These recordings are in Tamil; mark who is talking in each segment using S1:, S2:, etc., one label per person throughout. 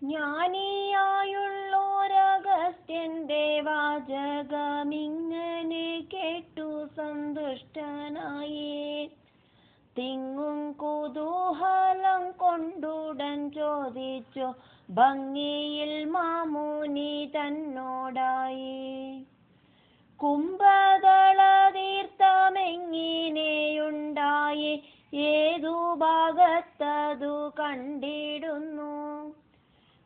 S1: ജ്ഞാനിയായുള്ളോരഗസ്ത്യന്റെ വാചകമിങ്ങനെ കേട്ടു സന്തുഷ്ടനായി. തിങ്ങും കുതൂഹലം കൊണ്ടുടൻ ചോദിച്ചു ഭംഗിയിൽ മാമുനി തന്നോടായി. കുംഭദളതീർത്ഥമെങ്ങിനെയുണ്ടായി, ഏതു ഭാഗത്തതു കണ്ടിടുന്നു?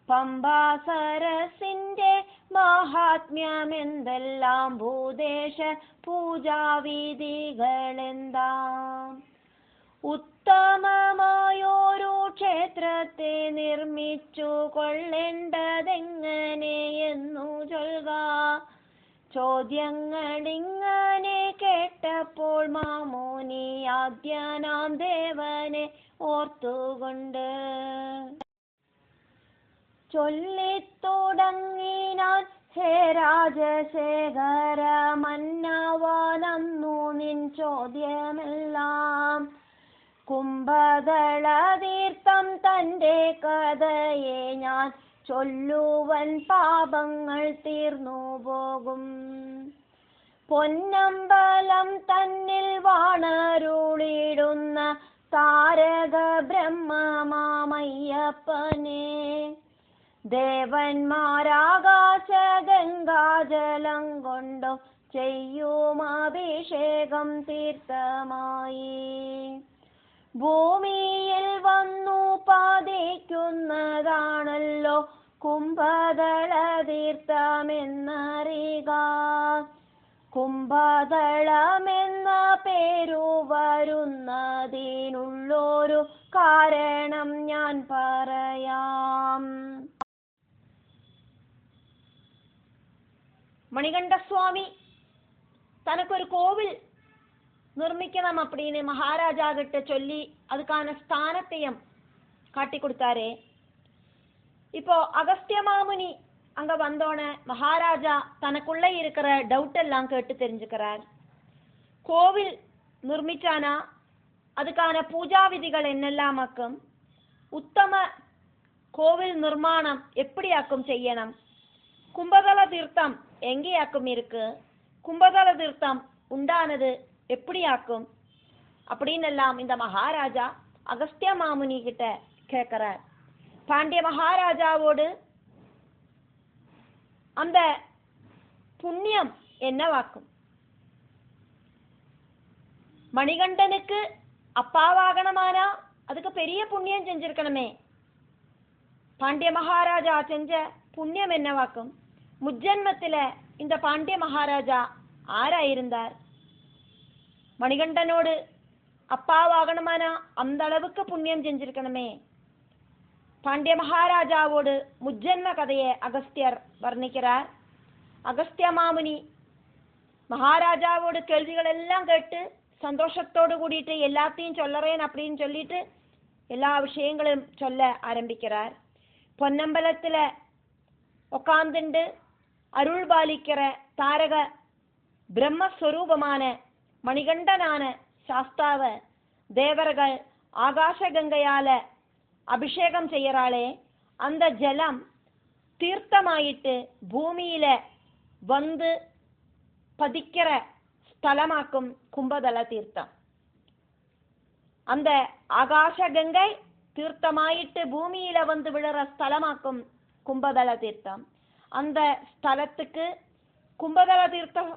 S1: പമ്പാസരസിന്റെ മഹാത്മ്യമെന്തെല്ലാം, ഭൂദേശ പൂജാവിധികളെന്താം? ഉത്തമമായൊരു ക്ഷേത്രത്തെ നിർമ്മിച്ചു കൊള്ളേണ്ടതെങ്ങനെയെന്നു ചൊൽക. ചോദ്യങ്ങളിങ്ങനെ കേട്ടപ്പോൾ മാമുനി ആദ്യനാം ദേവനെ ഓർത്തുകൊണ്ട് ചൊല്ലിത്തുടങ്ങിനാൻ. ഹേ രാജശേഖര മന്നവനന്നു നിൻ ചോദ്യമെല്ലാം. കുംഭദളതീർത്ഥം തന്റെ കഥയെ ഞാൻ ചൊല്ലുവൻ, പാപങ്ങൾ തീർന്നു പോകും. പൊന്നമ്പലം തന്നിൽ വാണരുളിടുന്ന താരക ബ്രഹ്മമാമയ്യപ്പനെ, ദേവന്മാരാകാശ ഗംഗാജലം കൊണ്ടു ചെയ്യും അഭിഷേകം തീർത്ഥമായി. ഭൂമിയിൽ വന്നു പതിക്കുന്നതാണല്ലോ കുംഭദളതീർത്ഥമെന്നറിയുക. കുംഭദളമെന്ന പേരു വരുന്നതിനുള്ളൊരു കാരണം ഞാൻ പറയാം. മണികണ്ഠസ്വാമി തനക്കൊരു കോവിൽ നിർമ്മിക്കണം அப்படின்னு மகாராஜா கிட்ட சொல்லி அதுக்கான ஸ்தானத்தையும் காட்டி கொடுத்தாரே. இப்போ அகஸ்திய மாமுனி அங்க வந்தோன மகாராஜா தனக்குள்ள இருக்கிற டவுட் எல்லாம் கேட்டு தெரிஞ்சுக்கிறார். கோவில் நிர்மிச்சானா அதுக்கான பூஜா விதிகள் என்னெல்லாமாக்கும், உத்தம கோவில் நிர்மாணம் எப்படியாக்கும் செய்யணும், கும்பதள தீர்த்தம் எங்கேயாக்கும் இருக்கு, கும்பதள தீர்த்தம் உண்டானது எப்படியாக்கும் அப்படின்னு எல்லாம் இந்த மகாராஜா அகஸ்திய மாமுனி கிட்ட கேட்கிறார். பாண்டிய மகாராஜாவோடு அந்த புண்ணியம் என்னவாக்கும்? மணிகண்டனுக்கு அப்பாவாகனமானா அதுக்கு பெரிய புண்ணியம் செஞ்சிருக்கணுமே. பாண்டிய மகாராஜா செஞ்ச புண்ணியம் என்னவாக்கும்? முஜ்ஜன்மத்தில இந்த பாண்டிய மகாராஜா ஆராயிருந்தார்? மணிகண்டனோடு அப்பாவாகணுமானா அந்த அளவுக்கு புண்ணியம் செஞ்சிருக்கணுமே. பாண்டிய மகாராஜாவோடு முஜ்ஜன்ம கதையை அகஸ்தியர் வர்ணிக்கிறார். அகஸ்திய மாமுனி மகாராஜாவோடு கேள்விகள் எல்லாம் கேட்டு சந்தோஷத்தோடு கூடிட்டு எல்லாத்தையும் சொல்லறேன் அப்படின்னு சொல்லிட்டு எல்லா விஷயங்களும் சொல்ல ஆரம்பிக்கிறார். பொன்னம்பலத்துல உட்கார்ந்துண்டு அருள் பாலிக்கிற தாரக பிரம்மஸ்வரூபமான மணிகண்டனான சாஸ்தாவ தேவர்கள் ஆகாச கங்கையால அபிஷேகம் செய்யறாளே, அந்த ஜலம் தீர்த்தமாயிட்டு பூமியில வந்து பதிக்கிற ஸ்தலமாக்கும் கும்பதள தீர்த்தம். அந்த ஆகாச கங்கை தீர்த்தமாயிட்டு பூமியில வந்து விழுற ஸ்தலமாக்கும் கும்பதள தீர்த்தம். அந்த ஸ்தலத்துக்கு கும்பதள தீர்த்தம்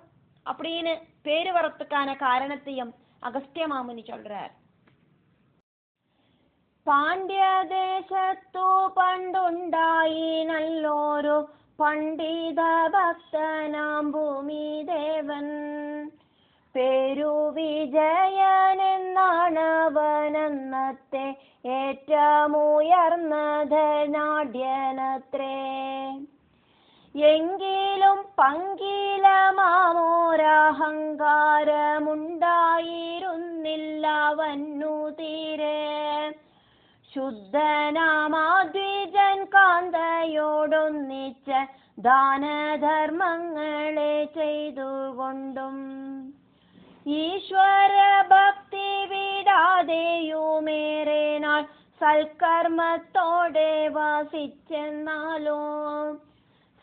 S1: அப்படின்னு பேரு வரத்துக்கான காரணத்தையும் அகஸ்திய மாமுனி சொல்றார். പാണ്ഡ്യ ദേശത്തു പണ്ടുണ്ടായി നല്ലൊരു പണ്ഡിത ഭക്തനാം ഭൂമിദേവൻ. പേരു വിജയൻ എന്നാണവനന്നത്തെ ഏറ്റമുയർന്ന ധനാഢ്യനത്രേ. എങ്കിലും പങ്കിലമാമോരഹങ്കാരമുണ്ടായിരുന്നില്ലവന്നു തീരെ. ശുദ്ധനാമാദ്വിജൻ കാന്തയോടൊന്നിച്ച് ദാനധർമ്മങ്ങളെ ചെയ്തുകൊണ്ടും ഈശ്വര ഭക്തി വിടാതെയുമേറെ നാൾ സൽക്കർമ്മത്തോടെ വസിച്ചെന്നാലോ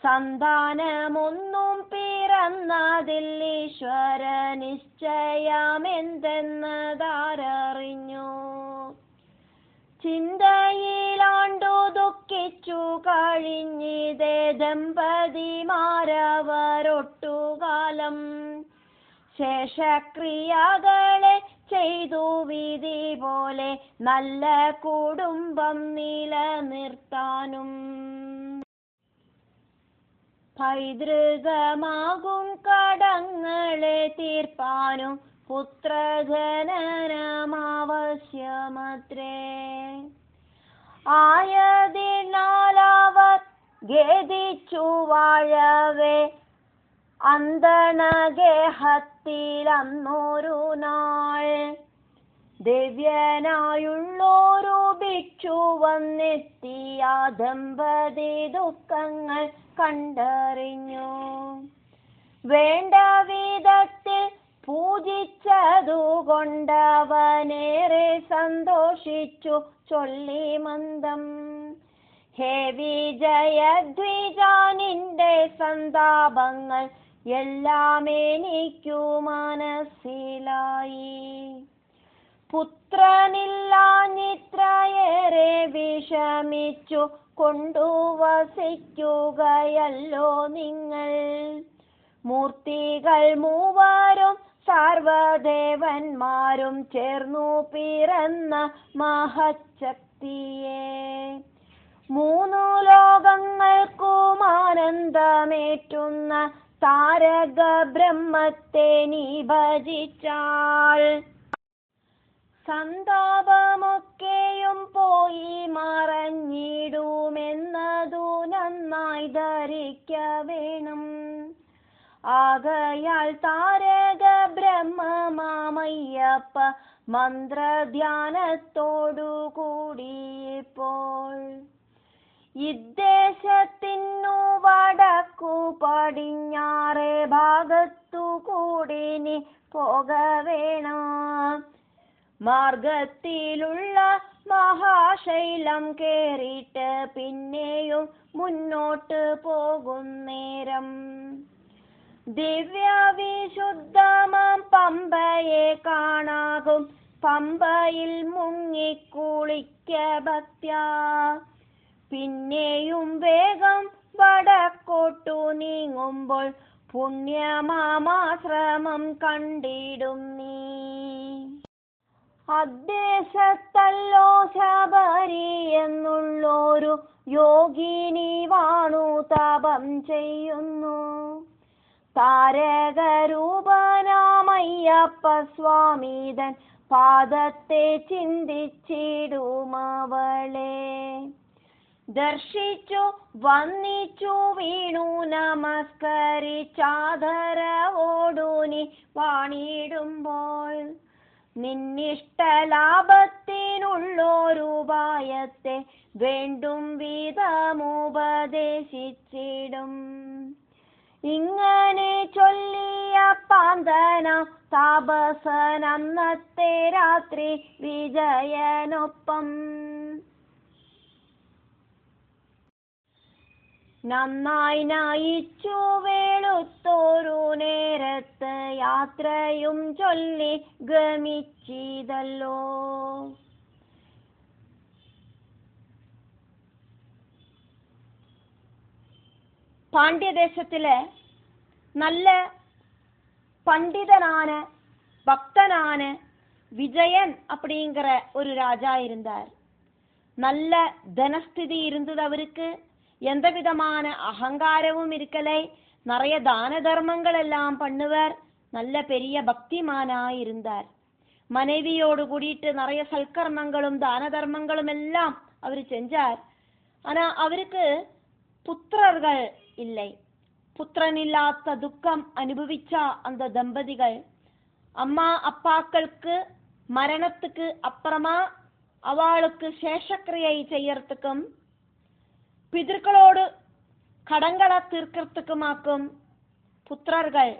S1: സന്താനമൊന്നും പിറന്നതിൽ ഈശ്വര നിശ്ചയമെന്തെന്നതാരറിഞ്ഞു. ചിന്തയിലാണ്ടു ദുഃഖിച്ചു കഴിഞ്ഞിതേ ദമ്പതിമാരവരൊട്ടുകാലം ശേഷക്രിയകളെ ചെയ്തു വിധി പോലെ നല്ല കുടുംബം നിലനിർത്താനും പൈതൃകമാകും കടങ്ങളെ തീർപ്പാനും പുത്രജനനമാവശ്യമത്രേ. ആയതിനാലവർ ഖേദിച്ചു വാഴവേ അന്തണഗേഹത്തിലന്നൊരു നാൾ ദിവ്യനായുള്ളൊരു ഭിക്ഷു വന്നെത്തിയ ദമ്പതി ദുഃഖങ്ങൾ കണ്ടറിഞ്ഞു. വേണ്ട വിധത്തിൽ പൂജിച്ചതുകൊണ്ടവനേറെ സന്തോഷിച്ചു ചൊല്ലി മന്ദം. ഹേ വിജയദ്വിജാനിന്റെ സന്താപങ്ങൾ എല്ലാം എനിക്കു മനസ്സിലായി. പുത്രനില്ലാഞ്ഞിത്രയേറെ വിഷമിച്ചു കൊണ്ടു വസിക്കുകയല്ലോ നിങ്ങൾ. മൂർത്തികൾ മൂവരും സർവദേവന്മാരും ചേർന്നു പിറന്ന മഹശക്തിയെ മൂന്നു ലോകങ്ങൾക്കും ആനന്ദമേറ്റുന്ന താരക ബ്രഹ്മത്തെ നീ ഭജിച്ചാൽ സന്താപമൊക്കെയും പോയി മറഞ്ഞിടുമെന്നതു നന്നായി ധരിക്ക വേണം. ആകയാൽ താരക ബ്രഹ്മമാമയ്യപ്പ മന്ത്രധ്യാനത്തോടു കൂടിയപ്പോൾ ഇദ്ദേശത്തിനു വടക്കു പടിഞ്ഞാറേ ഭാഗത്തു കൂടി നീ പോകവേണം. മാർഗത്തിലുള്ള മഹാശൈലം കേറിയിട്ട് പിന്നെയും മുന്നോട്ട് പോകുന്നേരം ദിവ്യവിശുദ്ധമാം പമ്പയെ കാണാകും. പമ്പയിൽ മുങ്ങിക്കുളിക്ക ഭക്ത്യാ. പിന്നെയും വേഗം വടക്കോട്ടു നീങ്ങുമ്പോൾ പുണ്യമാമാശ്രമം കണ്ടിടും നീ. അദ്ദേശത്തല്ലോ ശബരി എന്നുള്ളൊരു യോഗിനി വാണു തപം ചെയ്യുന്നു. താരകരൂപനാമയ്യപ്പ സ്വാമിതൻ പാദത്തെ ചിന്തിച്ചിടുമവളെ. ദർശിച്ചു വന്നിച്ചു വീണു നമസ്കരിച്ചാദരവോടു നീ വാണിടുമ്പോൾ നിന്നിഷ്ടലാഭത്തിനുള്ളൊരുപായത്തെ വേണ്ടും വിധമുപദേശിച്ചിടും. ഇങ്ങനെ ചൊല്ലിയ പാന്തന താപസൻ അന്നത്തെ രാത്രി വിജയനൊപ്പം നന്നായി നയിച്ചു വെളുത്തൊരു നേരത്ത് യാത്രയും ചൊല്ലി ഗമിച്ചിതല്ലോ. പാണ്ഡ്യദേശത്തിലെ നല്ല பண்டிதனான பக்தனான விஜயன் அப்படிங்கிற ஒரு ராஜா இருந்தார். நல்ல தனஸ்திதி இருந்தது அவருக்கு. எந்த விதமான அகங்காரமும் இருக்கலை. நிறைய தான தர்மங்கள் எல்லாம் பண்ணுவார். நல்ல பெரிய பக்திமானாய் இருந்தார். மனைவியோடு கூடிட்டு நிறைய சல்கர்மங்களும் தான தர்மங்களும் எல்லாம் அவர் செஞ்சார். ஆனா அவருக்கு புத்திரர்கள் இல்லை. புத்திரனில்லாத துக்கம் அனுபவிச்ச அந்த தம்பதிகள் அம்மா அப்பாக்களுக்கு மரணத்துக்கு அப்புறமா அவளுக்கு சேஷக்கிரியை செய்யறதுக்கும் பிதர்களோடு கடங்களை தீர்க்கிறதுக்குமாக்கும் புத்திரர்கள்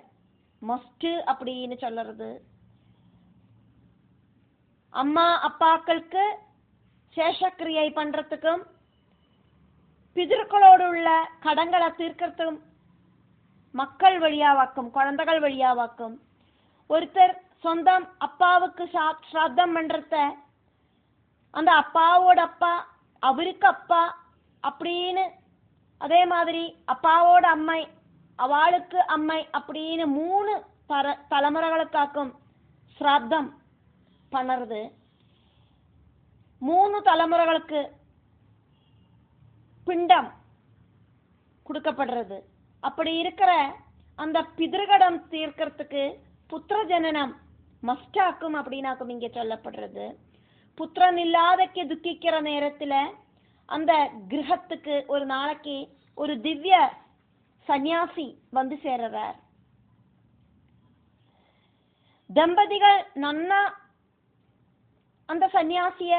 S1: மஸ்ட் அப்படின்னு சொல்றது. அம்மா அப்பாக்களுக்கு சேஷக்கிரியை பண்றதுக்கும் பிதர்களோடுள்ள கடங்களை தீர்க்கறதுக்கும் மக்கள் வழியாவாக்கும், குழந்தைகள் வழியாவாக்கும். ஒருத்தர் சொந்தம் அப்பாவுக்கு ஸ்ராத்தம் பண்றத அந்த அப்பாவோட அப்பா அவருக்கு அப்பா அப்படின்னு, அதே மாதிரி அப்பாவோட அம்மை அவளுக்கு அம்மை அப்படின்னு 3 தலைமுறைகளுக்காக்கும் ஸ்ராத்தம் பண்ணுறது. 3 தலைமுறைகளுக்கு பிண்டம் கொடுக்கப்படுறது. அப்படி இருக்கிற அந்த பிதர்கடம் தீர்க்கறதுக்கு புத்திர ஜனனம் மஸ்டாக்கும் அப்படின்னாக்கும் இங்க சொல்லப்படுறது. புத்திரன் இல்லாதக்கு துக்கிக்கிற நேரத்துல அந்த கிரகத்துக்கு ஒரு நாளைக்கு ஒரு திவ்ய சந்நியாசி வந்து சேர்றார். தம்பதிகள் நன்னா அந்த சந்நியாசிய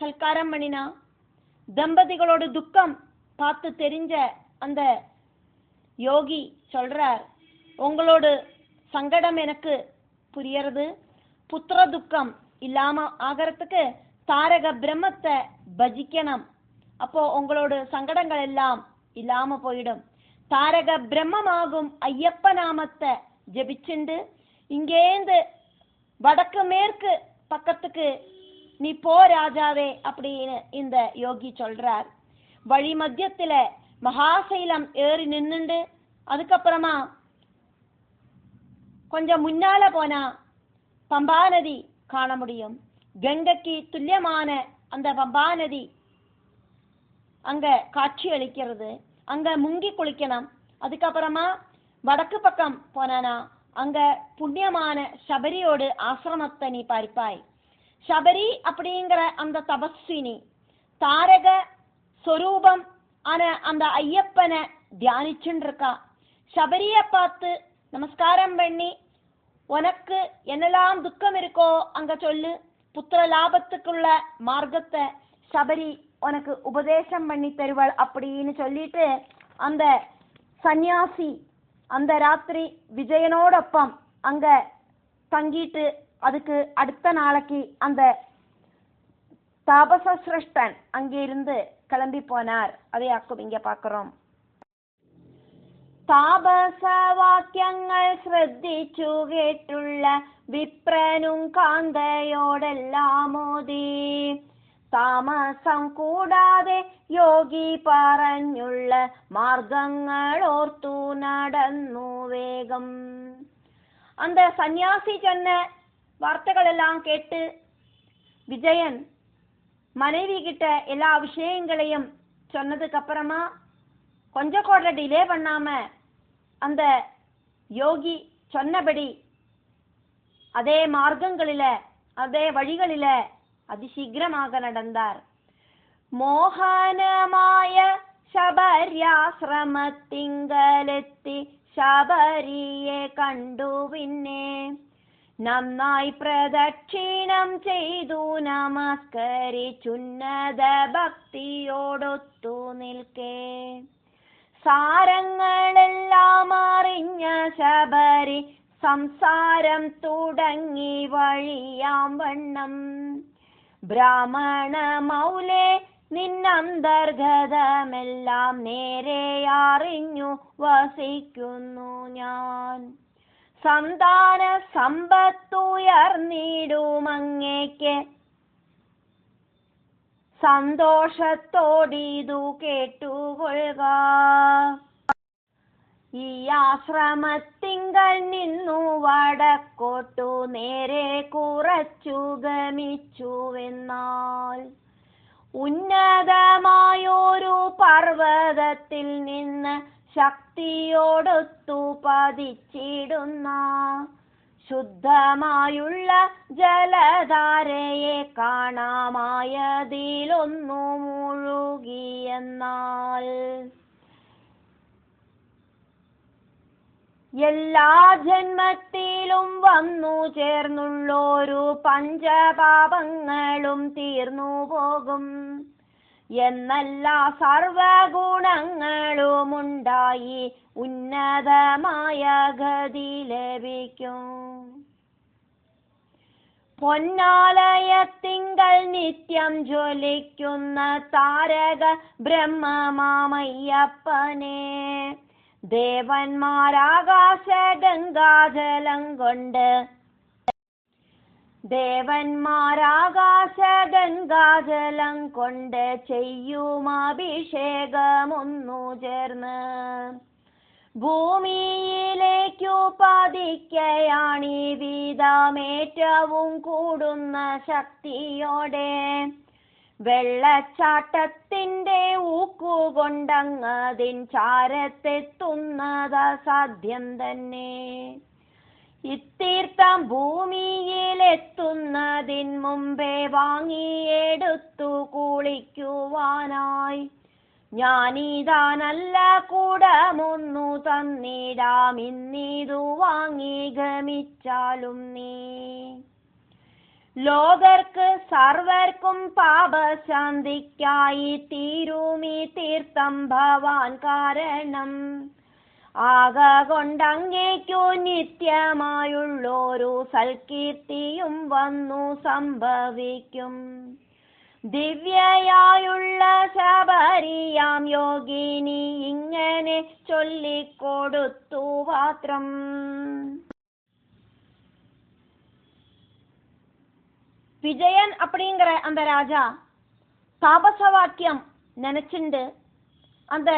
S1: சல்காரம் பண்ணினா தம்பதிகளோட துக்கம் பார்த்து தெரிஞ்ச அந்த யோகி சொல்றார், உங்களோட சங்கடம் எனக்கு புரியறது. புத்திர துக்கம் இல்லாம ஆகிறதுக்கு தாரக பிரம்மத்தை பஜிக்கணும். அப்போ உங்களோட சங்கடங்கள் எல்லாம் இல்லாம போயிடும். தாரக பிரம்மமாகும் ஐயப்ப நாமத்தை ஜபிச்சுண்டு இங்கேந்து வடக்கு மேற்கு பக்கத்துக்கு நீ போ ராஜாவே அப்படின்னு இந்த யோகி சொல்றார். வழி மத்தியத்துல மகாசைலம் ஏறி நின்னுண்டு அதுக்கப்புறமா கொஞ்சம் முன்னால போனா பம்பா நதி காண முடியும். கங்கைக்கு துல்லியமான அந்த பம்பா நதி அங்க காட்சி அளிக்கிறது. அங்க முங்கி குளிக்கணும். அதுக்கப்புறமா வடக்கு பக்கம் போனா அங்க புண்ணியமான சபரியோடு ஆசிரமத்தை நீ பார்ப்பாய். சபரி அப்படிங்கிற அந்த தபஸ்வினி தாரக சொரூபம் ஆன அந்த ஐயப்பனை தியானிச்சுன்னு இருக்கா. சபரிய பார்த்து நமஸ்காரம் பண்ணி உனக்கு என்னெல்லாம் துக்கம் இருக்கோ அங்க சொல்லு, புத்திர லாபத்துக்குள்ள மார்க்கத்தை சபரி உனக்கு உபதேசம் பண்ணி தருவாள் அப்படின்னு சொல்லிட்டு அந்த சந்நியாசி அந்த ராத்திரி விஜயனோடொப்பம் அங்க தங்கிட்டு அதுக்கு அடுத்த நாளைக்கு அந்த தாபச சிரஷ்டன் அங்கே இருந்து கிளம்பி போனார். அதை ஆக்கும் இங்க பாக்குறோம். താപസ വാക്യങ്ങൾ ശ്രദ്ധിച്ചു കേട്ടുള്ള വിപ്രനും കാന്തയോടെല്ലാം മോദി താമസം കൂടാതെ യോഗി പറഞ്ഞുള്ള മാർഗങ്ങൾ ഓർത്തു നടന്നു വേഗം. அந்த சந்நியாசி சொன்ன வார்த்தைகள் எல்லாம் கேட்டு விஜயன் மனைவி கிட்ட எல்லா விஷயங்களையும் சொன்னதுக்கு அப்புறமா கொஞ்சம் கூட டிலே பண்ணாம அந்த யோகி சொன்னபடி அதே மார்க்கங்களில அதே வழிகளில அதிசீக்கிரமாக நடந்தார். മോഹനമായ ശബര്യാശ്രമത്തിങ്കലെത്തി ശബരിയെ കണ്ടു. പിന്നെ നന്നായി പ്രദക്ഷിണം ചെയ്തു നമസ്കരിച്ചുന്നത ഭക്തിയോടൊത്തു നിൽക്കേ സാരങ്ങളെല്ലാം അറിഞ്ഞ ശബരി സംസാരം തുടങ്ങി വഴിയാം വണ്ണം. ബ്രാഹ്മണ മൗലേ നിന്നന്തർഗതമെല്ലാം നേരെ അറിഞ്ഞു വസിക്കുന്നു ഞാൻ. സന്താന സമ്പത്തുയർന്നിടുമങ്ങേക്ക് സന്തോഷത്തോടിതു കേട്ടുകൊള്ളുക. ഈ ആശ്രമത്തിങ്കൽ നിന്നു വടക്കോട്ടു നേരെ കുറച്ചു ഗമിച്ചുവെന്നാൽ ഉന്നതമായൊരു പർവ്വതത്തിൽ നിന്ന് ശക്തിയോടൊത്തു പതിച്ചിടുന്ന ശുദ്ധമായുള്ള ജലധാരയെ കാണാമായതിലൊന്നു മുഴുകിയെന്നാൽ എല്ലാ ജന്മത്തിലും വന്നു ചേർന്നുള്ളൊരു പഞ്ചപാപങ്ങളും തീർന്നു പോകും എന്നല്ല സർവഗുണങ്ങളും ഉണ്ടായി ഉന്നതമായ ഗതി ലഭിക്കും. പൊന്നാലയത്തിങ്കൾ നിത്യം ജ്വലിക്കുന്ന താരക ബ്രഹ്മമാമയ്യപ്പനെ ദേവന്മാരാകാശ ഗംഗാജലം കൊണ്ട് ചെയ്യും അഭിഷേകമൊന്നു ചേർന്ന് ഭൂമിയിലേക്കു പതിക്കയാണീ വിധമേറ്റവും കൂടുന്ന ശക്തിയോടെ വെള്ളച്ചാട്ടത്തിന്റെ ഊക്കുകൊണ്ടങ്ങതിൻ ചാരത്തെത്തുന്നത് അസാധ്യം തന്നെ. ഇത്തീർത്ഥം ഭൂമിയിലെത്തുന്നതിൻ മുമ്പേ വാങ്ങിയെടുത്തു കുളിക്കുവാനായി ഞാനിതാ നല്ല കൂടമൊന്നു തന്നിടാം, ഇന്നിതു വാങ്ങി ഗമിച്ചാലും നീ. ലോകർക്ക് സർവർക്കും പാപശാന്തിക്കായി തീരുമീ തീർത്ഥം ഭവാൻ കാരണം. ആക കൊണ്ടങ്ങേക്കു നിത്യമായുള്ളൊരു സൽകീർത്തിയും വന്നു സംഭവിക്കും. ദിവ്യയായുള്ള ശബരിയാം യോഗിനി ഇങ്ങനെ ചൊല്ലിക്കൊടുത്തു മാത്രം. விஜயன் அப்படிங்கிற அந்த ராஜா தாபச வாக்கியம் நினைச்சுண்டு அந்த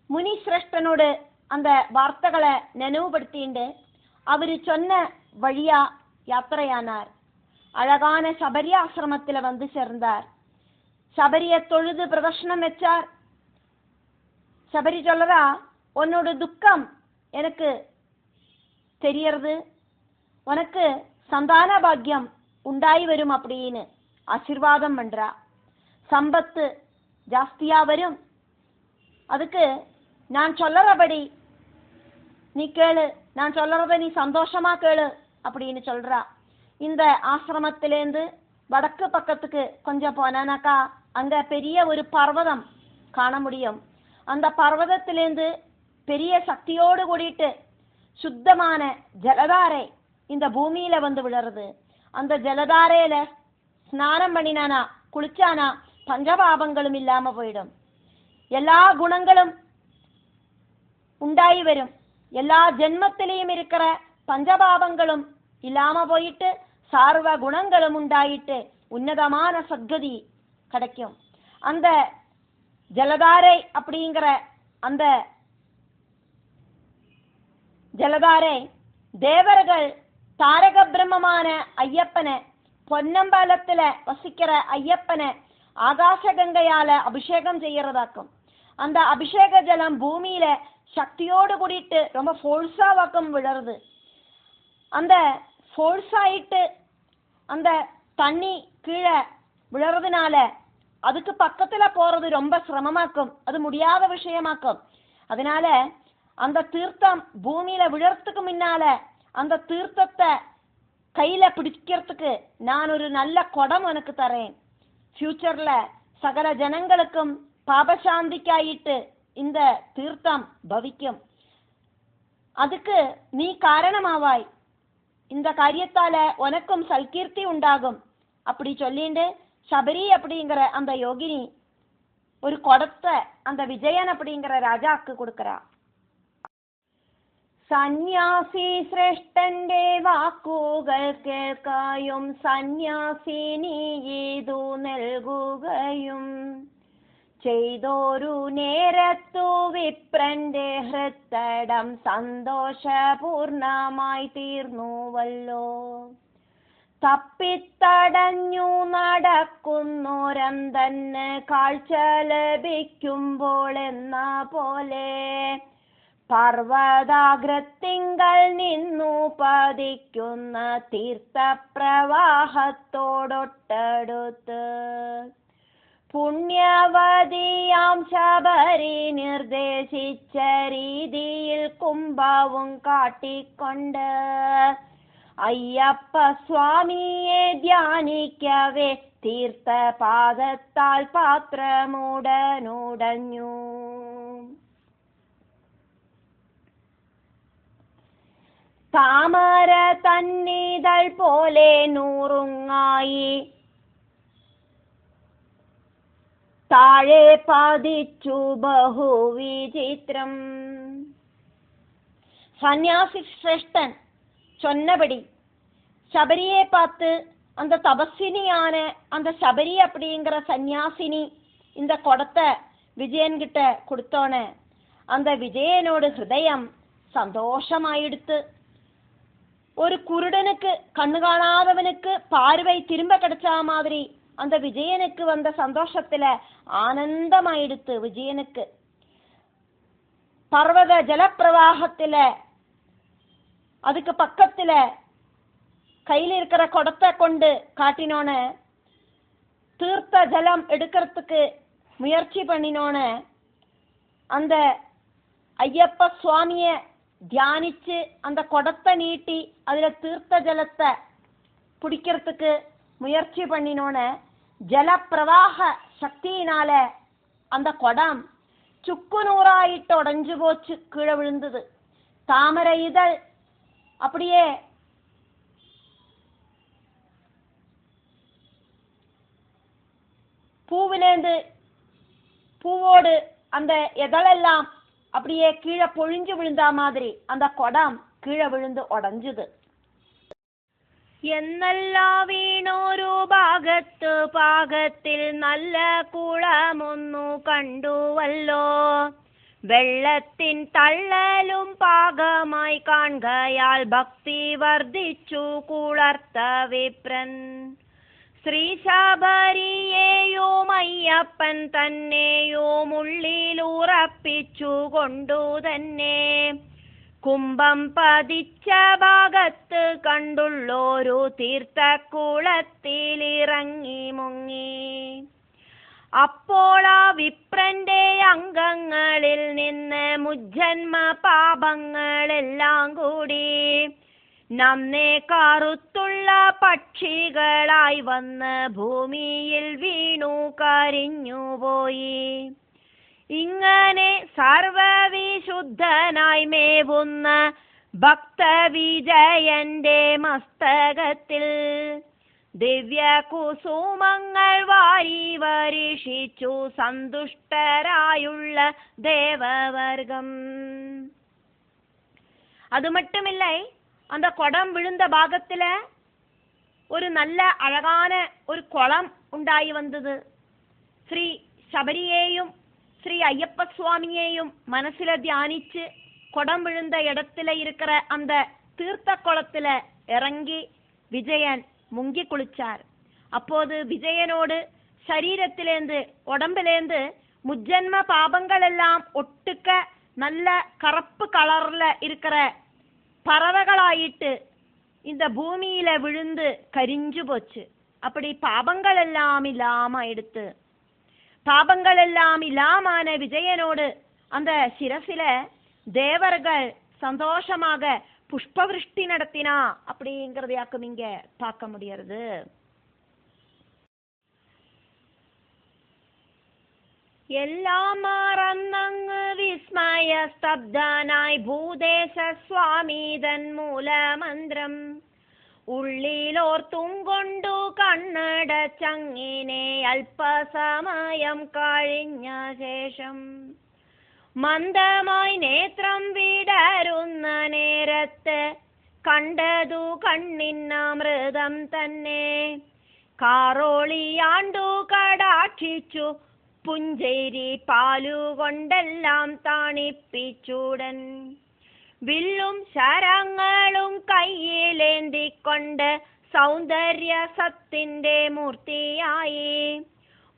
S1: முனி சிரேஷ்டனோடு அந்த வார்த்தைகளை நினைவுபடுத்திண்டு அவரு சொன்ன வழியா யாத்திரையானார். அழகான சபரி ஆசிரமத்துல வந்து சேர்ந்தார். சபரிய தொழுது பிரதர்ஷனம் வச்சார். சபரி சொல்லறா, உன்னோட துக்கம் எனக்கு தெரியறது, உனக்கு சந்தான பாக்கியம் உண்டாய் வரும் அப்படின்னு ஆசீர்வாதம் பண்றா. சம்பத்து ஜாஸ்தியா வரும், அதுக்கு நான் சொல்லறபடி நீ கேளு, நான் சொல்லறத நீ சந்தோஷமா கேளு அப்படின்னு சொல்றா. இந்த ஆசிரமத்திலேருந்து வடக்கு பக்கத்துக்கு கொஞ்சம் போனானாக்கா அங்க பெரிய ஒரு பர்வதம் காண முடியும். அந்த பர்வதத்திலேருந்து பெரிய சக்தியோடு கூடிட்டு சுத்தமான ஜலதாரை இந்த பூமியில வந்து விழறது. அந்த ஜலதாரையில ஸ்நானம் பண்ணினானா, குளிச்சானா பஞ்சபாபங்களும் இல்லாம போயிடும். எல்லா குணங்களும் உண்டாയി வரும். எல்லா ஜென்மத்திலையும் இருக்கிற பஞ்சபாபங்களும் இல்லாம போயிட்டு சர்வ குணங்களும் உண்டாயிட்டு உன்னதமான சத்கதி கிடைக்கும். அந்த ஜலதாரை அப்படிங்கிற அந்த ஜலதாரை தேவர்கள் தாரக பிரம்மமான ஐயப்பனை, பொன்னம்பலத்துல வசிக்கிற ஐயப்பனை ஆகாச கங்கையால அபிஷேகம் செய்யறதாக்கும். அந்த அபிஷேக ஜலம் பூமியில சக்தியோடு கூடிட்டு ரொம்ப ஃபோர்ஸா வாக்கம் விழறது. அந்த ஃபோர்ஸ் ஆயிட்டு அந்த தண்ணி கீழே விழறதுனால அதுக்கு பக்கத்துல போறது ரொம்ப சிரமமாக்கும், அது முடியாத விஷயமாக்கும். அதனால அந்த தீர்த்தம் பூமியில விழறதுக்கு முன்னால அந்த தீர்த்தத்தை கையில பிடிக்கிறதுக்கு நான் ஒரு நல்ல குடம் உனக்கு தரேன். ஃபியூச்சர்ல சகல ஜனங்களுக்கும் பாபசாந்திக்காயிட்டு இந்த தீர்த்தம் பவிக்கும். அதுக்கு நீ காரணமாவாய். இந்த காரியத்தால உனக்கும் சல்கீர்த்தி உண்டாகும் அப்படி சொல்லிண்டு சபரி அப்படிங்கிற அந்த யோகினி ஒரு குடத்தை அந்த விஜயன் அப்படிங்கிற ராஜாக்கு கொடுக்கறா. സന്യാസി ശ്രേഷ്ഠന്റെ വാക്കുകൾ കേൾക്കായും സന്യാസിനി ഇതു നൽകുകയും ചെയ്തോരു നേരത്തു വിപ്രന്റെ ഹൃത്തടം സന്തോഷപൂർണമായി തീർന്നുവല്ലോ. തപ്പിത്തടഞ്ഞു നടക്കുന്നോരം തന്നെ കാഴ്ച ലഭിക്കുമ്പോൾ എന്ന പോലെ പർവ്വതാഗ്രത്തിങ്കൽ നിന്നു പതിക്കുന്ന തീർത്ഥപ്രവാഹത്തോടൊട്ടടുത്ത് പുണ്യവതിയാം ശബരി നിർദ്ദേശിച്ച രീതിയിൽ കുംഭവും കാട്ടിക്കൊണ്ട് അയ്യപ്പ സ്വാമിയെ ധ്യാനിക്കവേ തീർത്ഥപാദത്താൽ പാത്രമുടനുടഞ്ഞു. താമര തന്നിതൾ പോലെ നൂറുങ്ങായി താഴെ പതിച്ചു ബഹുവിചിത്രം. சன்னியாசி சிரேஷ்டன் சொன்னபடி சபரியை பார்த்து, அந்த தபஸ்வினியான அந்த சபரி அப்படிங்கிற சன்னியாசினி இந்த குடத்தை விஜயன் கிட்ட கொடுத்தோன்னு அந்த விஜயனோட ஹிருதயம் சந்தோஷமாயிடுத்து. ஒரு குருடனுக்கு, கண்ணு காணாதவனுக்கு பார்வை திரும்ப கிடைச்ச மாதிரி அந்த விஜயனுக்கு வந்த சந்தோஷத்துல ஆனந்தமாயிடுத்து. விஜயனுக்கு பர்வத ஜலப்பிரவாகத்துல அதுக்கு பக்கத்துல கையில இருக்கிற குடத்தை கொண்டு காட்டினோன்னு தீர்த்த ஜலம் எடுக்கிறதுக்கு முயற்சி பண்ணினோன்னு அந்த ஐயப்ப சுவாமிய தியானிச்சு அந்த குடத்தை நீட்டி அதுல தீர்த்த ஜலத்தை பிடிக்கிறதுக்கு முயற்சி பண்ணினோன்னு ஜலப்பிரவாக சக்தியினால அந்த குடம் சுக்கு நூறாயிட்டு உடைஞ்சு போச்சு, கீழே விழுந்தது. தாமரை இதழ் அப்படியே பூவிலேந்து பூவோடு அந்த இதழெல்லாம் அப்படியே கீழே பொழிஞ்சு விழுந்த மாதிரி அந்த குடம் கீழே விழுந்து உடைஞ்சுது.
S2: എന്നല്ലാ വീണൊരു ഭാഗത്ത് പാകത്തിൽ നല്ല കുളമൊന്നു കണ്ടുവല്ലോ. വെള്ളത്തിൻ തള്ളലും പാകമായി കാണുകയാൽ ഭക്തി വർദ്ധിച്ചു കുളർത്ത വിപ്രൻ. ശ്രീ ശബരിയെയും അയ്യപ്പൻ തന്നെയും ഉള്ളിലുറപ്പിച്ചു കൊണ്ടു തന്നെ കുംഭം പതിച്ച ഭാഗത്ത് കണ്ടുള്ളൊരു തീർത്ഥക്കുളത്തിലിറങ്ങി മുങ്ങി. അപ്പോൾ ആ വിപ്രന്റെ അംഗങ്ങളിൽ നിന്ന് മുജ്ജന്മ പാപങ്ങളെല്ലാം കൂടി നമ്മെ കറുത്തുള്ള പക്ഷികളായി വന്ന് ഭൂമിയിൽ വീണു കരിഞ്ഞുപോയി. ഇങ്ങനെ സർവവിശുദ്ധനായി മേവുന്ന ഭക്തവിജയന്റെ മസ്തകത്തിൽ ദിവ്യകുസുമങ്ങൾ വാരി വരിഷിച്ചു സന്തുഷ്ടരായുള്ള ദേവവർഗം. அது மட்டும் இல்லை, அந்த குடம் விழுந்த பாகத்துல ஒரு நல்ல அழகான ஒரு குளம் உண்டாகி வந்தது. ஸ்ரீ சபரியையும் ஸ்ரீ ஐயப்ப சுவாமியையும் மனசுல தியானிச்சு குடம் விழுந்த இடத்துல இருக்கிற அந்த தீர்த்த குளத்துல இறங்கி விஜயன் முங்கி குளிச்சார். அப்போது விஜயனோடு சரீரத்திலேந்து உடம்பிலேந்து முஜ்ஜன்ம பாபங்கள் எல்லாம் ஒட்டுக்க நல்ல கருப்பு கலர்ல இருக்கிற பறவைகளாயிட்டு இந்த பூமியில விழுந்து கரிஞ்சு போச்சு. அப்படி பாபங்கள் எல்லாம் இல்லாம எடுத்து பாபங்கள் எல்லாம் இல்லாமான விஜயனோடு அந்த சிரசில தேவர்கள் சந்தோஷமாக புஷ்பவிருஷ்டி நடத்தினா அப்படிங்கறதையாக்கும் இங்க பார்க்க முடியறது. എല്ലാം മറന്നങ്ങ് വിസ്മയ സ്തബ്ധനായി ഭൂദേശ സ്വാമീതൻ മൂലമന്ത്രം ഉള്ളിലോർത്തും കൊണ്ടു കണ്ണടച്ചങ്ങിനെ അല്പസമയം കഴിഞ്ഞ ശേഷം മന്ദമായി നേത്രം വിടരുന്ന നേരത്ത് കണ്ടതു കണ്ണിന്നമൃതം തന്നെ. കാറോളിയാണ്ടു കടാക്ഷിച്ചു പുഞ്ചേരി പാലുകൊണ്ടെല്ലാം താണിപ്പിച്ചൂടൻ. വില്ലും ശരങ്ങളും കയ്യിലേന്തിക്കൊണ്ട് സൗന്ദര്യ സത്തിന്റെ മൂർത്തിയായി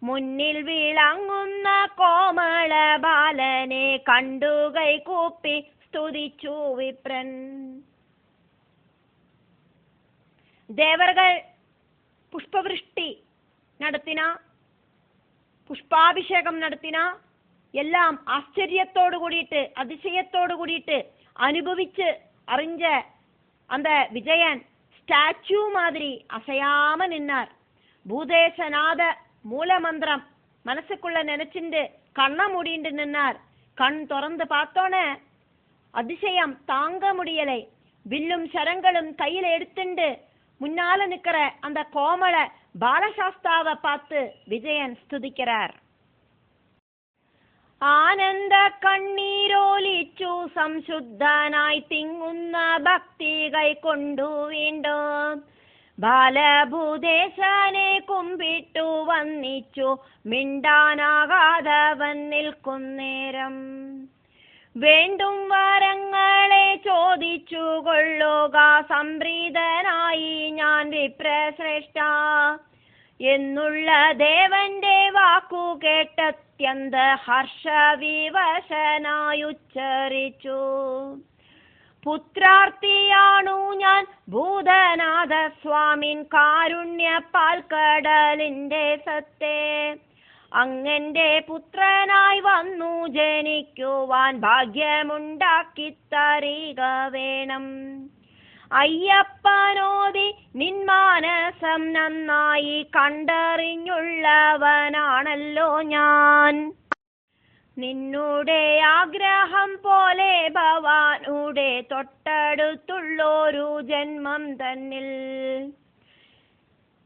S2: മുന്നിൽ വിളങ്ങുന്ന കോമള ബാലനെ കണ്ടു കൈകൂപ്പി സ്തുതിച്ചു വിപ്രൻ. ദേവർകൾ പുഷ്പവൃഷ്ടി നടത്തിന, പുഷ്പാഭിഷേകം നടത്തിന, എല്ലാം ആശ്ചര്യത്തോടു കൂടിയിട്ട് അതിശയത്തോടു കൂടിയിട്ട് അനുഭവിച്ച് അറിஞ்ச அந்த விஜயன் ஸ்டாச்சு மாதிரி அசையாம நின்னார். பூதேசநாத மூலமந்திரம் மனசுக்குள்ள நினைச்சுண்டு கண்ண மூடிண்டு நின்னார். கண் திறந்து பார்த்தோன்னே அதிசயம் தாங்க முடியலை. வில்லும் சரங்களும் கையில எடுத்துண்டு முன்னால நிக்கிற அந்த கோமள பாலசாஸ்தாவை பார்த்து விஜயன் ஸ்துதிக்கிறார். ആനന്ദ കണ്ണീരോലിച്ചു സംശുദ്ധനായി തിങ്ങുന്ന ഭക്തി കൈക്കൊണ്ടു വീണ്ടും ബാലഭൂദേശനെ കുമ്പിട്ടു വന്നിച്ചു മിണ്ടാനാകാതവൻ നിൽക്കുന്നേരം വേണ്ടും വരങ്ങളെ ചോദിച്ചു കൊള്ളുക സംപ്രീതനായി ഞാൻ വിപ്രശ്രേഷ്ഠ എന്നുള്ള ദേവന്റെ വാക്കു കേട്ടത്യന്ത ഹർഷവിവശനായുച്ചരിച്ചു. പുത്രാർത്ഥിയാണു ഞാൻ ഭൂതനാഥ സ്വാമിൻ കാരുണ്യ പാൽക്കടലിന്റെ സത്തേ അങ്ങന്റെ പുത്രനായി വന്നു ജനിക്കുവാൻ ഭാഗ്യമുണ്ടാക്കി തരിക വേണം. അയ്യപ്പനോതി നിന്മാനസം നന്നായി കണ്ടറിഞ്ഞുള്ളവനാണല്ലോ ഞാൻ. നിന്നുടെ ആഗ്രഹം പോലെ ഭവാനുടെ തൊട്ടടുത്തുള്ളൊരു ജന്മം തന്നിൽ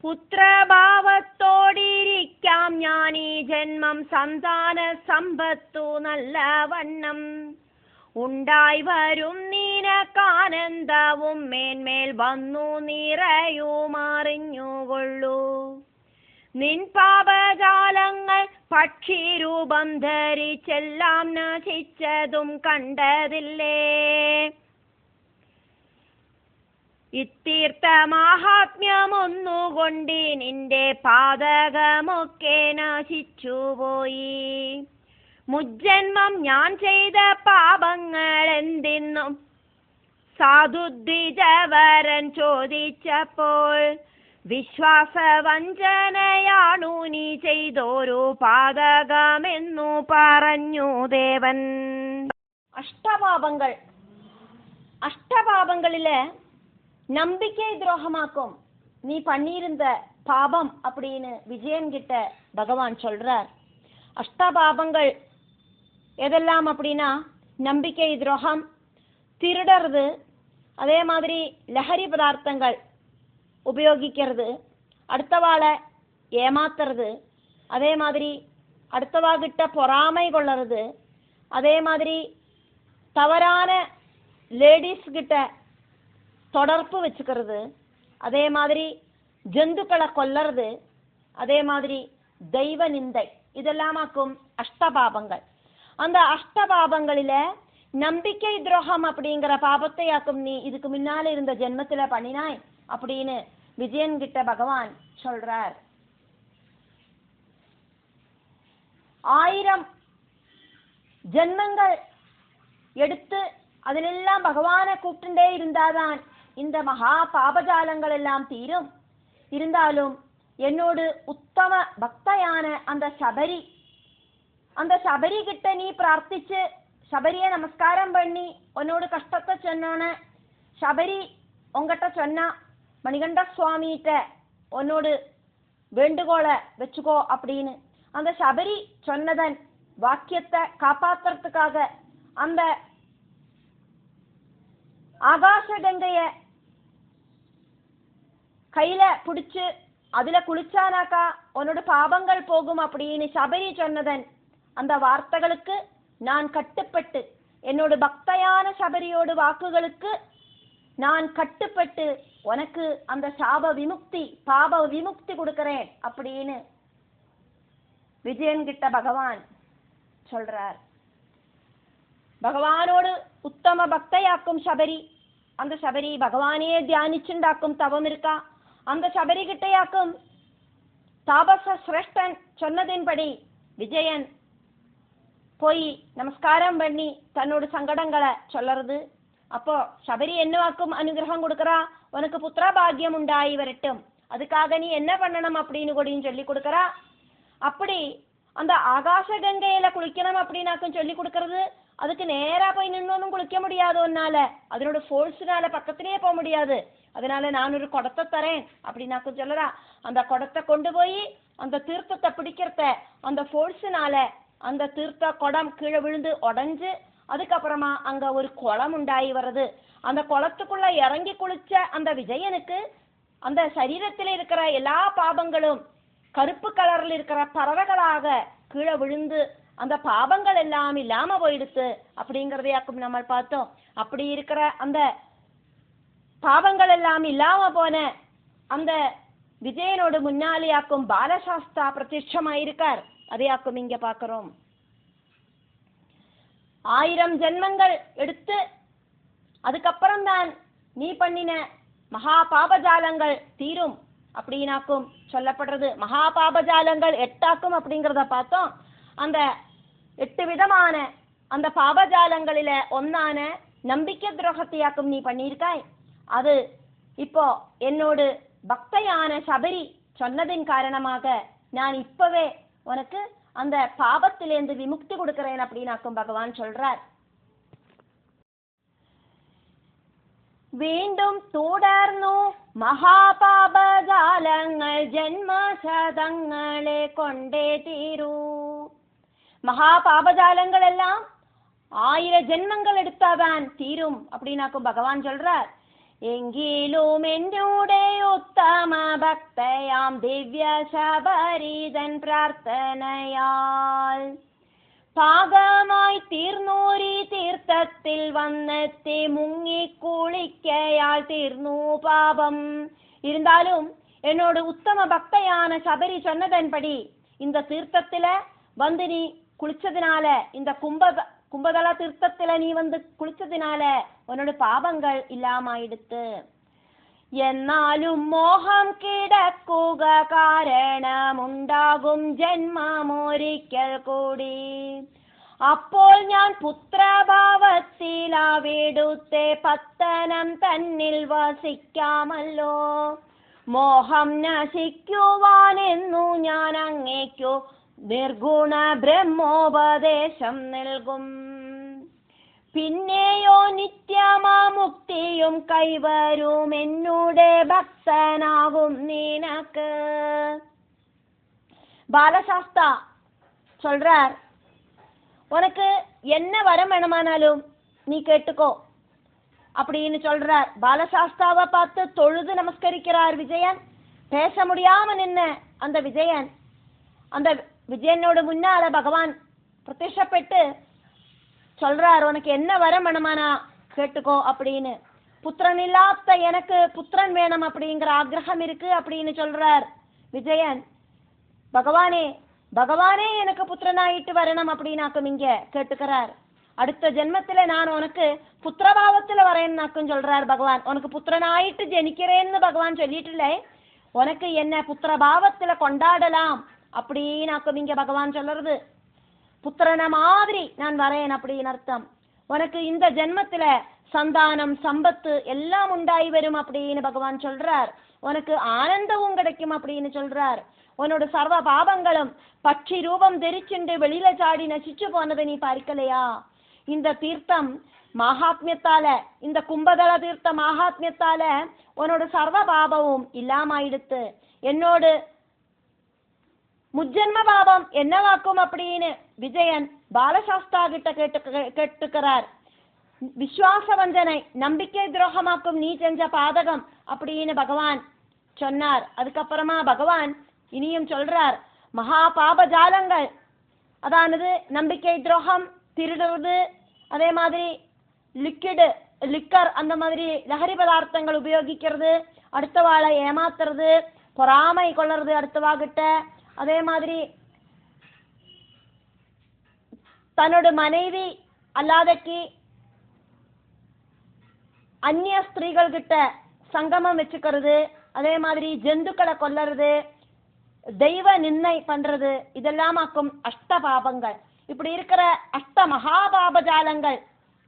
S2: പുത്രഭാവത്തോടിരിക്കാം ഞാൻ ഈ ജന്മം. സന്താന സമ്പത്തു നല്ലവണ്ണം ഉണ്ടായി വരും നിനക്കാനന്ദവും മേന്മേൽ വന്നു നിറയുമറിഞ്ഞുകൊള്ളൂ. നിൻ പാപജാലങ്ങൾ പക്ഷിരൂപം ധരിച്ചെല്ലാം നശിച്ചതും കണ്ടതില്ലേ. ഇത്തീർത്ഥ മാഹാത്മ്യമൊന്നുകൊണ്ട് നിന്റെ പാതകമൊക്കെ നശിച്ചുപോയി. മുജ്ജന്മം ഞാൻ ചെയ്ത പാപങ്ങൾ എന്തെന്നും സാധുദ്വിജവരൻ ചോദിച്ചപ്പോൾ വിശ്വാസവഞ്ചനയാണു നീ ചെയ്തോരു പാതകമെന്നു പറഞ്ഞു ദേവൻ.
S1: அஷ்டபாபங்களில நம்பிக்கை துரோகமாக்கும் நீ பண்ணியிருந்த பாபம் அப்படின்னு விஜயன் கிட்ட பகவான் சொல்றார். அஷ்டபாபங்கள் எதெல்லாம் அப்படின்னா நம்பிக்கை துரோகம், திருடுறது, அதே மாதிரி லஹரி பதார்த்தங்கள் உபயோகிக்கிறது, அடுத்தவாளை ஏமாத்துறது, அதே மாதிரி அடுத்தவாகிட்ட பொறாமை கொள்ளுறது, அதே மாதிரி தவறான லேடிஸ் கிட்ட தொடர்பு வச்சுக்கிறது, அதே மாதிரி ஜந்துக்களை கொல்லறது, அதே மாதிரி தெய்வ நிந்தை, இதெல்லாமாக்கும் அஷ்டபாபங்கள். அந்த அஷ்டபாபங்களில நம்பிக்கை துரோகம் அப்படிங்கிற பாபத்தையாக்கும் நீ இதுக்கு முன்னால இருந்த ஜென்மத்துல பண்ணினாய் அப்படின்னு விஜயன் கிட்ட பகவான் சொல்றார். 1000 ஜென்மங்கள் எடுத்து அதிலெல்லாம் பகவானை கூப்பிட்டுட்டே இருந்தாதான் இந்த மகா பாபஜாலங்கள் எல்லாம் தீரும். இருந்தாலும் என்னோடு உத்தம பக்தையான அந்த சபரி கிட்ட நீ பிரார்த்திச்சு சபரியை நமஸ்காரம் பண்ணி உன்னோடு கஷ்டத்தை சொன்னோன்னு சபரி உங்ககிட்ட சொன்னா மணிகண்ட சுவாமிகிட்ட உன்னோடு வேண்டுகோளை வச்சுக்கோ அப்படின்னு அந்த சபரி சொன்னதன் வாக்கியத்தை காப்பாத்துறதுக்காக அந்த ஆகாச கங்கைய கையில பிடிச்சு அதுல குளிச்சானாக்கா உன்னோட பாபங்கள் போகும் அப்படின்னு சபரி சொன்னதன் அந்த வார்த்தைகளுக்கு நான் கட்டுப்பட்டு என்னோட பக்தையான சபரியோட வாக்குகளுக்கு நான் கட்டுப்பட்டு உனக்கு அந்த பாப விமுக்தி கொடுக்கிறேன் அப்படின்னு விஜயன் கிட்ட பகவான் சொல்றார். பகவானோடு உத்தம பக்தையாக்கும் சபரி, அந்த சபரி பகவானையே தியானிச்சுண்டாக்கும் தவம் இருக்கா. அந்த சபரி கிட்டையாக்கும் தாபச சிரேஷ்டன் சொன்னதின்படி விஜயன் போய் நமஸ்காரம் பண்ணி தன்னோட சங்கடங்களை சொல்லறது. அப்போ சபரி என்னவாக்கும் அனுகிரகம் கொடுக்கறா, உனக்கு புத்திர பாக்கியம் உண்டாயி வரட்டும், அதுக்காக நீ என்ன பண்ணணும் அப்படின்னு கூடயும் சொல்லி கொடுக்கறா. அப்படி அந்த ஆகாச கங்கையில குளிக்கணும் அப்படின்னாக்கும் சொல்லி கொடுக்கறது. அதுக்கு நேரா போய் நின்னொன்னும் குளிக்க முடியாது, ஒன்னால அதனோட ஃபோர்ஸ்னால பக்கத்திலேயே போக முடியாது. அதனால நான் ஒரு குடத்தை தரேன் அப்படின்னாக்கும் சொல்லறா. அந்த குடத்தை கொண்டு போய் அந்த தீர்த்தத்தை பிடிக்கிறத அந்த ஃபோர்ஸ்னால அந்த தீர்த்த குடம் கீழே விழுந்து உடஞ்சு அதுக்கப்புறமா அங்க ஒரு குளம் உண்டாகி வருது. அந்த குளத்துக்குள்ள இறங்கி குளிச்ச அந்த விஜயனுக்கு அந்த சரீரத்தில் இருக்கிற எல்லா பாபங்களும் கருப்பு கலர்ல இருக்கிற பறவைகளாக கீழே விழுந்து அந்த பாபங்கள் எல்லாம் இல்லாம போயிடுத்து அப்படிங்கறதையாக்கும் நம்ம பார்த்தோம். அப்படி இருக்கிற அந்த பாவங்கள் எல்லாம் இல்லாம போன அந்த விஜயனோடு முன்னாலேயாக்கும் பாலசாஸ்தா பிரத்யட்சமாயிருக்கார். அதையாக்கும் இங்க பாக்கிறோம். 1000 ஜென்மங்கள் எடுத்து அதுக்கப்புறம் தான் நீ பண்ணின மகா பாபஜாலங்கள் தீரும் அப்படின்னாக்கும் சொல்லப்படுறது. மகா பாபஜாலங்கள் 8 அப்படிங்கிறத பார்த்தோம். அந்த 8 விதமான அந்த பாபஜாலங்களில ஒன்னான நம்பிக்கை துரோகத்தையாக்கும் நீ பண்ணியிருக்காய். அது இப்போ என்னோடு பக்தையான சபரி சொன்னதின் காரணமாக நான் இப்பவே உனக்கு அந்த பாபத்திலேருந்து விமுக்தி கொடுக்கிறேன் அப்படின்னாக்கும் பகவான் சொல்றார். വീണ്ടും തുടർന്നു മഹാപാപജാലങ്ങൾ ജന്മശതങ്ങളെ കൊണ്ടേ തീരൂ. மகாபாபஜாலங்களெல்லாம் 1000 ஜென்மங்கள் எடுத்தாதான் தீரும் அப்படின்னாக்கும் பகவான் சொல்றார். എങ്കിലും എന്നോടെ ഉത്തമ ഭക്തയാം ദിവ്യ ശബരീതൻ പ്രാർത്ഥനയാൽ പാകമായി തീർന്നോരി തീർത്ഥത്തിൽ വന്നെത്തി മുങ്ങിക്കുളിക്കയാൽ തീർന്നു പാപം. இருந்தாலும் என்னோட உத்தம பக்தையான சபரி சொன்னதன்படி இந்த தீர்த்தத்தில வந்து நீ குளிச்சதுனால, இந்த கும்பதள தீர்த்தத்தில நீ வந்து குளிச்சதுனால உன்னோட பாவங்கள் ഇല്ലാമായിടുത്ത്. എന്നാലും മോഹം കിടക്കുക കാരണമുണ്ടാകും ജന്മമൊരിക്കൽ കൂടി. അപ്പോൾ ഞാൻ പുത്രഭാവത്തിലാവിടുത്തെ പത്തനം തന്നിൽ വസിക്കാമല്ലോ. മോഹം നശിക്കുവാനെന്നു ഞാൻ അങ്ങേക്കു നിർഗുണ ബ്രഹ്മോപദേശം നൽകും. പിന്നെയോ നിത്യമാമുക്തിയും കൈവരും എന്നോടെ ഭക്തനാകും നിനക്ക്. பாலசாஸ்தா சொல்றார், உனக்கு என்ன வரம் வேணுமானாலும் நீ கேட்டுக்கோ அப்படின்னு சொல்றார். பாலசாஸ்தாவை பார்த்து தொழுது நமஸ்கரிக்கிறார் விஜயன். பேச முடியாம நின்ன அந்த விஜயனோட முன்னால பகவான் பிரத்யட்சப்பட்டு சொல்றார், உனக்கு என்ன வரம் வேணுமானா கேட்டுக்கோ அப்படின்னு. புத்திரன் இல்லாத எனக்கு புத்திரன் வேணும் அப்படிங்கிற ஆக்ரகம் இருக்கு அப்படின்னு சொல்றார் விஜயன். பகவானே எனக்கு புத்திரனாயிட்டு வரணும் அப்படின்னாக்கும் இங்க கேட்டுக்கிறார். அடுத்த ஜென்மத்துல நான் உனக்கு புத்திரபாவத்துல வரேன்னாக்கும் சொல்றார் பகவான். உனக்கு புத்திரனாயிட்டு ஜனிக்கிறேன்னு பகவான் சொல்லிட்டுல, உனக்கு என்ன புத்திரபாவத்துல கொண்டாடலாம் அப்படின்னாக்கும் இங்க பகவான் சொல்றது. புத்திரன மாதிரி நான் வரேன் அப்படின்னு அர்த்தம். உனக்கு இந்த ஜென்மத்துல சந்தானம் சம்பத்து எல்லாம் உண்டாய் வரும் அப்படின்னு பகவான் சொல்றார். உனக்கு ஆனந்தமும் கிடைக்கும் அப்படின்னு சொல்றார். உன்னோட சர்வ பாபங்களும் பட்சி ரூபம் தெரிச்சுண்டு வெளியில சாடி நசிச்சு போனதை நீ பார்க்கலையா? இந்த தீர்த்தம் மகாத்மியத்தால, இந்த கும்பதள தீர்த்த மகாத்மியத்தால உன்னோட சர்வ பாபமும் இல்லாமாயிடுத்து. என்னோடு முஜ்ஜன்ம பாபம் என்னவாக்கும் அப்படின்னு விஜயன் பாலசாஸ்தா கிட்ட கேட்டுக்கிறார். விஸ்வாச வஞ்சனை, நம்பிக்கை துரோகமாக்கும் நீ செஞ்ச பாதகம் அப்படின்னு பகவான் சொன்னார். அதுக்கப்புறமா பகவான் இனியும் சொல்றார், மகா பாபஜாலங்கள், அதானது நம்பிக்கை துரோகம், திருடுறது, அதே மாதிரி லிக்கர் அந்த மாதிரி லஹரி பதார்த்தங்கள் உபயோகிக்கிறது, அடுத்தவாளை ஏமாத்துறது, பொறாமை கொள்றது அடுத்தவாகிட்ட, அதே மாதிரி தன்னோட மனைவி அல்லாதக்கு அந்நிய ஸ்திரீகள் கிட்ட சங்கமம் வச்சுக்கிறது, அதே மாதிரி ஜந்துக்களை கொல்லறது, தெய்வ நிர்ணய பண்றது, இதெல்லாம் ஆக்கும் அஷ்ட பாபங்கள். இப்படி இருக்கிற அஷ்ட மகாபாபஜாலங்கள்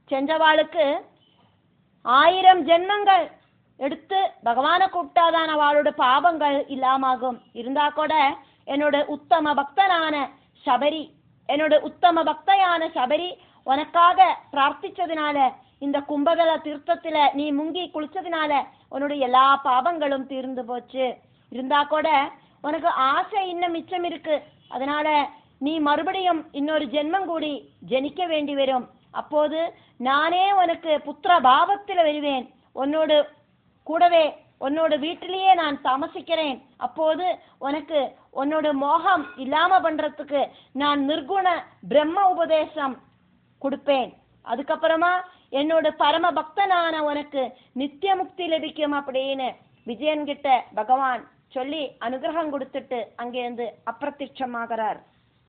S1: செஞ்சவாளுக்கு 1000 ஜென்மங்கள் எடுத்து பகவானை கூப்பிட்டாதான் அவளோட பாபங்கள் இல்லாமாகும். இருந்தா கூட என்னோட உத்தம பக்தனான சபரி, என்னோட உத்தம பக்தையான சபரி உனக்காக பிரார்த்திச்சதுனால, இந்த கும்பதள தீர்த்தத்துல நீ முங்கி குளிச்சதுனால உன்னோட எல்லா பாபங்களும் தீர்ந்து போச்சு. இருந்தா கூட உனக்கு ஆசை இன்னும் மிச்சம் இருக்கு. அதனால நீ மறுபடியும் இன்னொரு ஜென்மம் கூடி ஜனிக்க வேண்டி வரும். அப்போது நானே உனக்கு புத்திர பாவத்தில் வருவேன், உன்னோடு கூடவே உன்னோட வீட்டிலேயே நான் தாமசிக்கிறேன். அப்போது உனக்கு உன்னோட மோகம் இல்லாம பண்றதுக்கு நான் நிர்குண பிரம்ம உபதேசம் கொடுப்பேன். அதுக்கப்புறமா என்னோட பரம பக்தனான உனக்கு நித்திய முக்தி லபிக்கும் அப்படின்னு விஜயன் கிட்ட பகவான் சொல்லி அனுகிரகம் கொடுத்துட்டு அங்கிருந்து அப்பிரத்யட்சமாகிறார்.